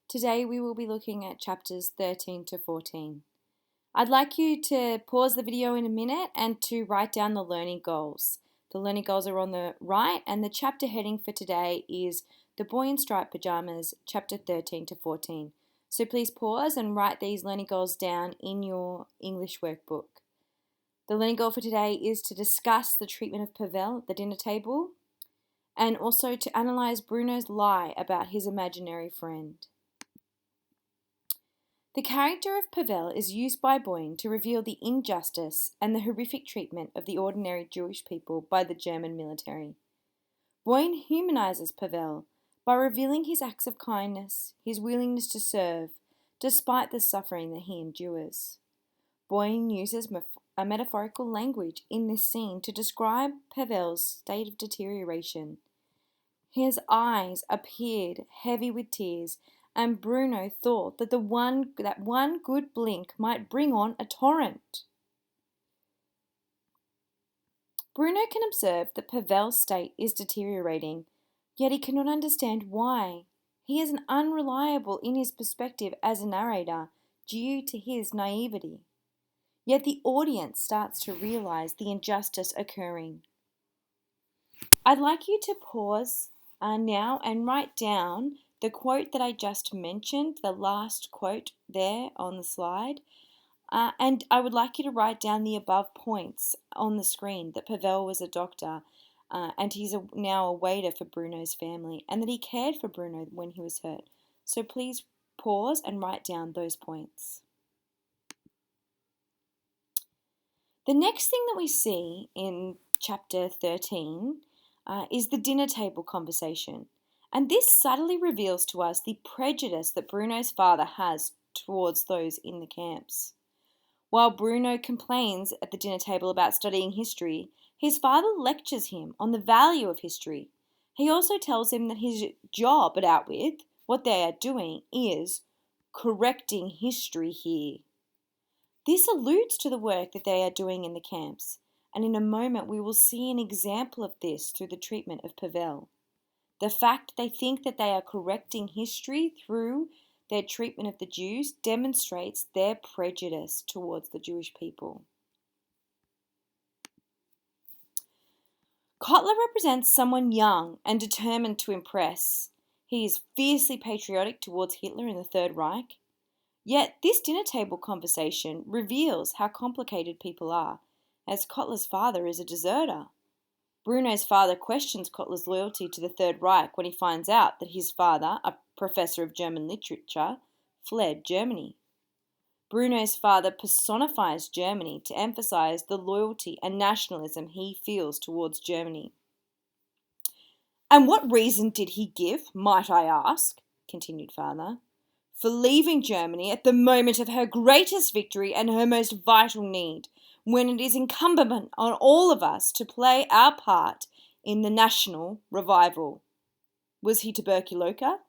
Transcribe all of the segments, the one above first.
Today we will be looking at chapters 13 to 14. I'd like you to pause the video in a minute and to write down the learning goals. The learning goals are on the right, and the chapter heading for today is The Boy in Striped Pajamas, chapter 13 to 14. So please pause and write these learning goals down in your English workbook. The learning goal for today is to discuss the treatment of Pavel at the dinner table and also to analyse Bruno's lie about his imaginary friend. The character of Pavel is used by Boyne to reveal the injustice and the horrific treatment of the ordinary Jewish people by the German military. Boyne humanizes Pavel by revealing his acts of kindness, his willingness to serve, despite the suffering that he endures. Boyne uses a metaphorical language in this scene to describe Pavel's state of deterioration. His eyes appeared heavy with tears, and Bruno thought that one good blink might bring on a torrent. Bruno can observe that Pavel's state is deteriorating, yet he cannot understand why. He is unreliable in his perspective as a narrator due to his naivety. Yet the audience starts to realize the injustice occurring. I'd like you to pause now and write down the quote that I just mentioned, the last quote there on the slide. And I would like you to write down the above points on the screen, that Pavel was a doctor and he's now a waiter for Bruno's family, and that he cared for Bruno when he was hurt. So please pause and write down those points. The next thing that we see in chapter 13 is the dinner table conversation. And this subtly reveals to us the prejudice that Bruno's father has towards those in the camps. While Bruno complains at the dinner table about studying history, his father lectures him on the value of history. He also tells him that his job at Outwith, what they are doing, is correcting history here. This alludes to the work that they are doing in the camps, and in a moment we will see an example of this through the treatment of Pavel. The fact they think that they are correcting history through their treatment of the Jews demonstrates their prejudice towards the Jewish people. Kotler represents someone young and determined to impress. He is fiercely patriotic towards Hitler and the Third Reich. Yet this dinner table conversation reveals how complicated people are, as Kotler's father is a deserter. Bruno's father questions Kotler's loyalty to the Third Reich when he finds out that his father, a professor of German literature, fled Germany. Bruno's father personifies Germany to emphasize the loyalty and nationalism he feels towards Germany. "And what reason did he give, might I ask," continued father, "for leaving Germany at the moment of her greatest victory and her most vital need, when it is incumbent on all of us to play our part in the national revival? Was he tuberculosis?"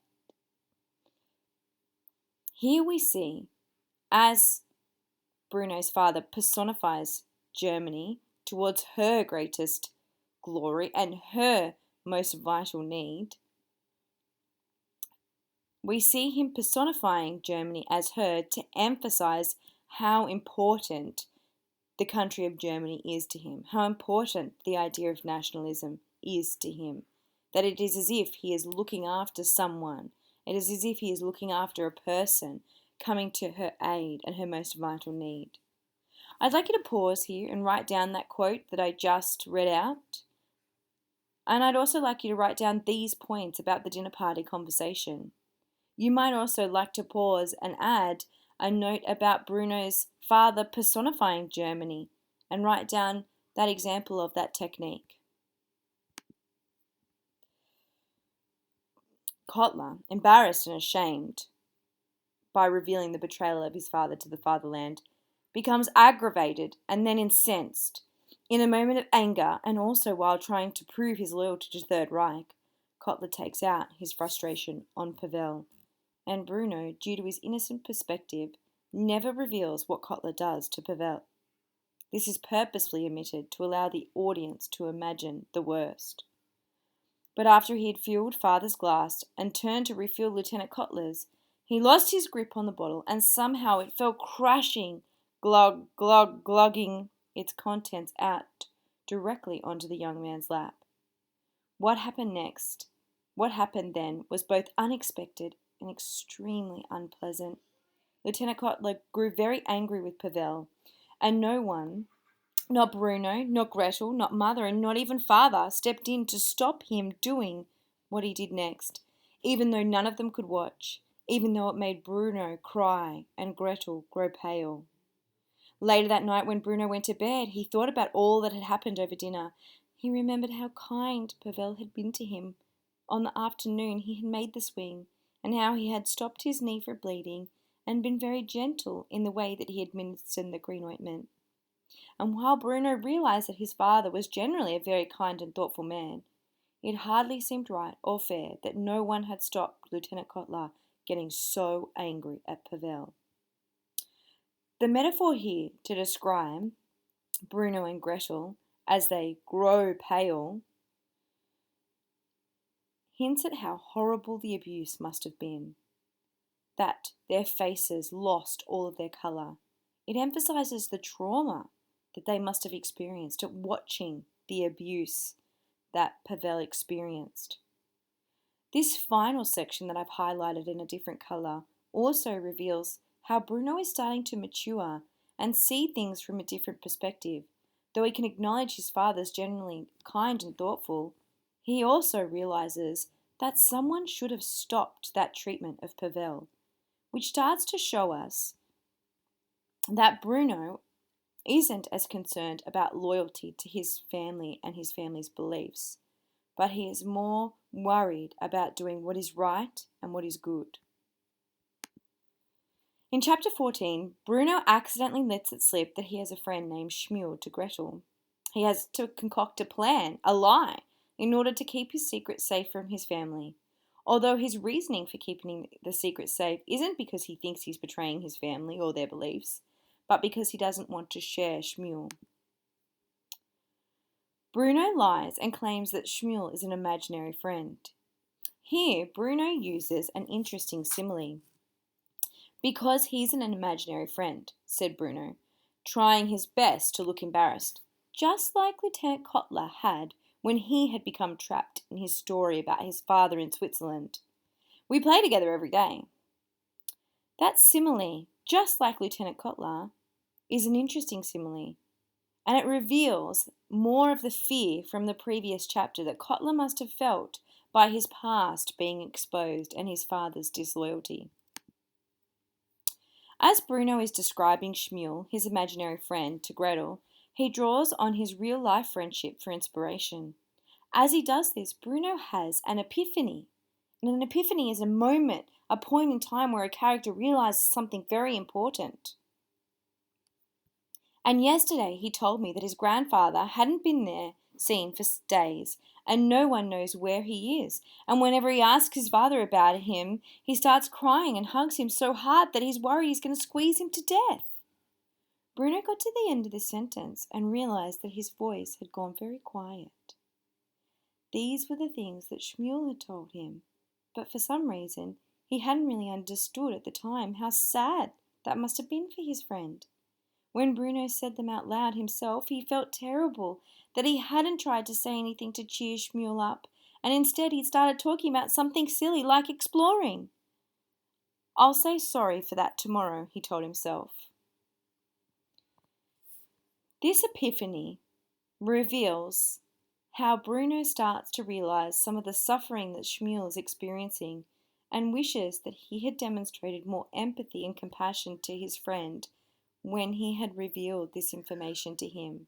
Here we see, as Bruno's father personifies Germany towards her greatest glory and her most vital need, we see him personifying Germany as her to emphasize how important the country of Germany is to him, how important the idea of nationalism is to him, that it is as if he is looking after someone, it is as if he is looking after a person coming to her aid and her most vital need. I'd like you to pause here and write down that quote that I just read out. And I'd also like you to write down these points about the dinner party conversation. You might also like to pause and add a note about Bruno's father personifying Germany and write down that example of that technique. Kotler, embarrassed and ashamed by revealing the betrayal of his father to the fatherland, becomes aggravated and then incensed. In a moment of anger, and also while trying to prove his loyalty to the Third Reich, Kotler takes out his frustration on Pavel. And Bruno, due to his innocent perspective, never reveals what Kotler does to Pavel. This is purposefully omitted to allow the audience to imagine the worst. But after he had filled father's glass and turned to refill Lieutenant Kotler's, He lost his grip on the bottle and somehow it fell crashing, glug, glug, glugging its contents out directly onto the young man's lap. What happened next? What happened then was both unexpected and extremely unpleasant. Lieutenant Kotler grew very angry with Pavel, and no one, not Bruno, not Gretel, not mother, and not even father, stepped in to stop him doing what he did next, even though none of them could watch, even though it made Bruno cry and Gretel grow pale. Later that night, when Bruno went to bed, he thought about all that had happened over dinner. He remembered how kind Pavel had been to him on the afternoon he had made the swing, and how he had stopped his knee from bleeding and been very gentle in the way that he administered the green ointment. And while Bruno realized that his father was generally a very kind and thoughtful man, it hardly seemed right or fair that no one had stopped Lieutenant Kotler getting so angry at Pavel. The metaphor here to describe Bruno and Gretel as they grow pale hints at how horrible the abuse must have been, that their faces lost all of their colour. It emphasises the trauma that they must have experienced at watching the abuse that Pavel experienced. This final section that I've highlighted in a different colour also reveals how Bruno is starting to mature and see things from a different perspective. Though he can acknowledge his father's generally kind and thoughtful, he also realises that someone should have stopped that treatment of Pavel, which starts to show us that Bruno isn't as concerned about loyalty to his family and his family's beliefs, but he is more worried about doing what is right and what is good. In chapter 14, Bruno accidentally lets it slip that he has a friend named Shmuel to Gretel. He has to concoct a plan, a lie, in order to keep his secret safe from his family. Although his reasoning for keeping the secret safe isn't because he thinks he's betraying his family or their beliefs, but because he doesn't want to share Shmuel. Bruno lies and claims that Shmuel is an imaginary friend. Here, Bruno uses an interesting simile. "Because he's an imaginary friend," said Bruno, trying his best to look embarrassed, just like Lieutenant Kotler had when he had become trapped in his story about his father in Switzerland. "We play together every day." That simile, just like Lieutenant Kotler, is an interesting simile, and it reveals more of the fear from the previous chapter that Kotler must have felt by his past being exposed and his father's disloyalty. As Bruno is describing Shmuel, his imaginary friend, to Gretel, he draws on his real-life friendship for inspiration. As he does this, Bruno has an epiphany. And an epiphany is a moment, a point in time where a character realizes something very important. And yesterday he told me that his grandfather hadn't been seen for days, and no one knows where he is. And whenever he asks his father about him, he starts crying and hugs him so hard that he's worried he's going to squeeze him to death. Bruno got to the end of the sentence and realized that his voice had gone very quiet. These were the things that Shmuel had told him, but for some reason he hadn't really understood at the time how sad that must have been for his friend. When Bruno said them out loud himself, he felt terrible that he hadn't tried to say anything to cheer Shmuel up, and instead he'd started talking about something silly like exploring. "I'll say sorry for that tomorrow," he told himself. This epiphany reveals how Bruno starts to realize some of the suffering that Shmuel is experiencing and wishes that he had demonstrated more empathy and compassion to his friend when he had revealed this information to him.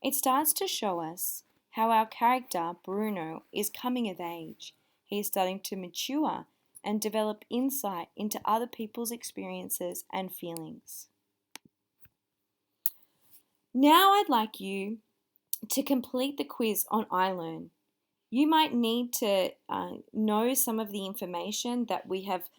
It starts to show us how our character, Bruno, is coming of age. He is starting to mature and develop insight into other people's experiences and feelings. Now I'd like you to complete the quiz on iLearn. You might need to know some of the information that we have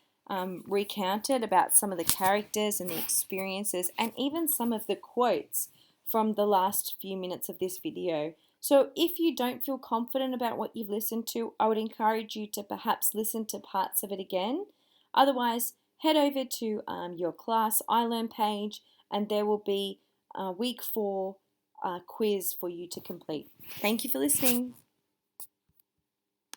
recounted about some of the characters and the experiences, and even some of the quotes from the last few minutes of this video. So if you don't feel confident about what you've listened to, I would encourage you to perhaps listen to parts of it again. Otherwise, head over to your class iLearn page, and there will be a week 4 quiz for you to complete. Thank you for listening.